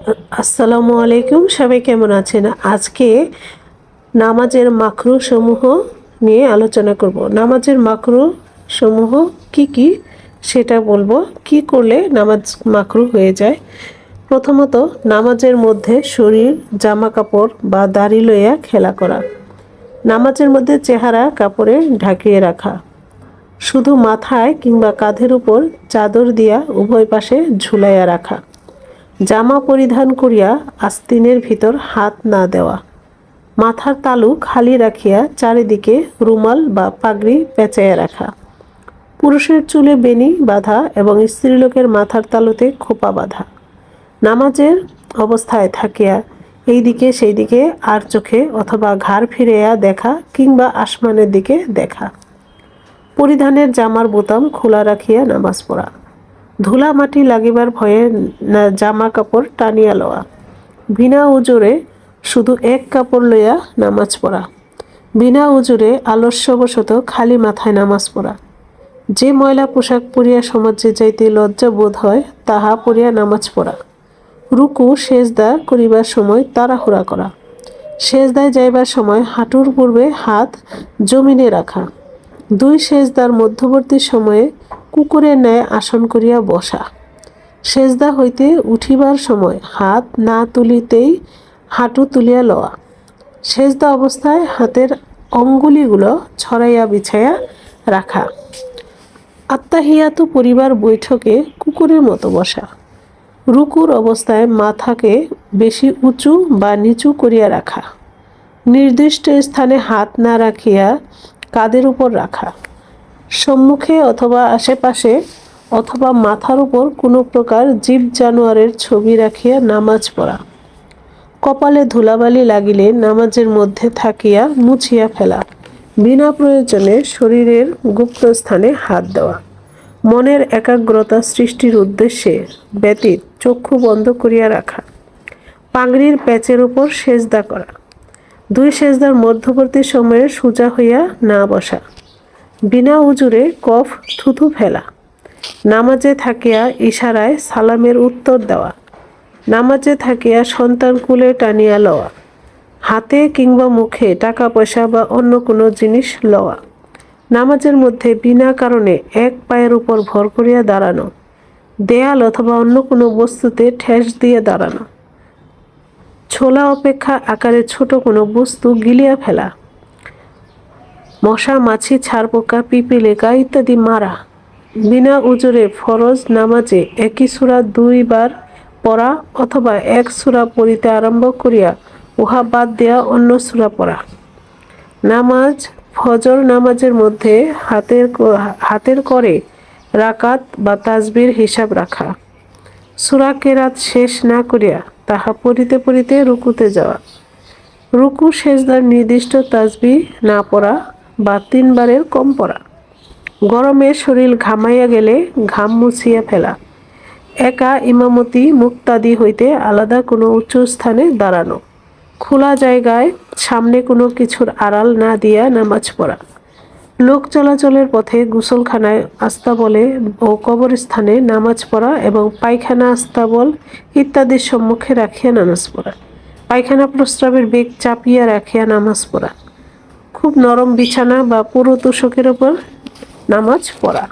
আসসালামু আলাইকুম, সবাই কেমন আছেন? আজকে নামাজের মাকরুহ সমূহ নিয়ে আলোচনা করব। নামাজের মাকরুহ সমূহ কি কি সেটা বলবো। কি করলে নামাজ মাকরুহ হয়ে যায়? প্রথমত, নামাজের মধ্যে শরীর, জামা কাপড় বা দাড়ি লইয়া খেলা করা। নামাজের মধ্যে চেহারা কাপড়ে ঢাকিয়ে রাখা। শুধু মাথায় কিংবা কাঁধের উপর চাদর দিয়া উভয় পাশে ঝুলাইয়া রাখা। জামা পরিধান করিয়া আস্তিনের ভিতর হাত না দেওয়া। মাথার তালু খালি রাখিয়া চারিদিকে রুমাল বা পাগড়ি পেঁচাইয়া রাখা। পুরুষের চুলে বেনি বাঁধা এবং স্ত্রীলোকের মাথার তালুতে খোপা বাঁধা। নামাজের অবস্থায় থাকিয়া এই দিকে সেই দিকে আর চোখে অথবা ঘাড় ফিরাইয়া দেখা কিংবা আসমানের দিকে দেখা। পরিধানের জামার বোতাম খোলা রাখিয়া নামাজ পড়া। ধুলা মাটি লাগিবার ভয়ে জামা কাপড় টানিয়া লওয়া। বিনা উজরে শুধু এক কাপড় লইয়া নামাজ পড়া। বিনা উজরে আলস্যবশত খালি মাথায় নামাজ পড়া। যে ময়লা পোশাক পরিয়া সমাজে যাইতে লজ্জা বোধ হয় তাহা পরিয়া নামাজ পড়া। রুকু সেজদা করিবার সময় তাড়াহুড়া করা। সেজদায় যাইবার সময় হাঁটুর পূর্বে হাত জমিনে রাখা। দুই সেজদার মধ্যবর্তী সময়ে কুকুরের ন্যায় আসন করিয়া বসা। সেজদা হইতে উঠিবার সময় হাত না তুলিতেই হাঁটু তুলিয়া লওয়া। সেজদা অবস্থায় হাতের অঙ্গুলিগুলো ছড়াইয়া বিছাইয়া রাখা। আত্তাহিয়াতু পরিবার বৈঠকে কুকুরের মতো বসা। রুকুর অবস্থায় মাথাকে বেশি উঁচু বা নিচু করিয়া রাখা। নির্দিষ্ট স্থানে হাত না রাখিয়া কাঁধের উপর রাখা। সম্মুখে অথবা আশেপাশে অথবা মাথার উপর কোনো প্রকার জীব জানোয়ারের ছবি রাখিয়া নামাজ পড়া। কপালে ধুলাবালি লাগিলে নামাজের মধ্যে থাকিয়া মুছিয়া ফেলা। বিনা প্রয়োজনে শরীরের গুপ্ত স্থানে হাত দেওয়া। মনের একাগ্রতা সৃষ্টির উদ্দেশ্যে ব্যতীত চক্ষু বন্ধ করিয়া রাখা। পাগড়ির প্যাচের উপর সেজদা করা। দুই সেজদার মধ্যবর্তী সময়ে সোজা হইয়া না বসা। বিনা উজুরে কফ থুথু ফেলা। নামাজে থাকিয়া ইশারায় সালামের উত্তর দেওয়া। নামাজে থাকিয়া সন্তান কুলে টানিয়া লওয়া। হাতে কিংবা মুখে টাকা পয়সা বা অন্য কোনো জিনিস লওয়া। নামাজের মধ্যে বিনা কারণে এক পায়ের উপর ভর করিয়া দাঁড়ানো। দেয়াল অথবা অন্য কোনো বস্তুতে ঠেস দিয়ে দাঁড়ানো। ছোলা অপেক্ষা আকারে ছোট কোনো বস্তু গিলিয়া ফেলা। মশা মাছি ছারপোকা পিপিলিকা ইত্যাদি মারা। বিনা উজরে ফরজ নামাজে একই সূরা দুইবার পড়া অথবা এক সূরা পড়িতে আরম্ভ করিয়া উহা বাদ দেয়া অন্য সূরা পড়া। নামাজ ফজর নামাজের মধ্যে হাতের করে রাকাত বা তাসবির হিসাব রাখা। সূরা কেরাত শেষ না করিয়া তাহা পড়িতে পড়িতে রুকুতে যাওয়া। রুকু সেজদার নির্দিষ্ট তাসবিহ না পড়া বা 3 বারের কম পড়া। গরমে শরীর ঘামাইয়া গেলে ঘাম মুছিয়া ফেলা। একা ইমামতি মুক্তাদি হইতে আলাদা কোনো উঁচু স্থানে দাঁড়ানো। খোলা জায়গায় সামনে কোনো কিছুর আড়াল না দিয়া নামাজ পড়া। লোক চলাচলের পথে গোসলখানায় আস্তাবলে ও কবরস্থানে নামাজ পড়া এবং পায়খানা আস্তাবল ইত্যাদির সম্মুখে রাখিয়া নামাজ পড়া। পায়খানা প্রস্রাবের বেগ চাপিয়া রাখিয়া নামাজ পড়া। খুব নরম বিছানা বা পুরো তোশকের উপর নামাজ পড়া।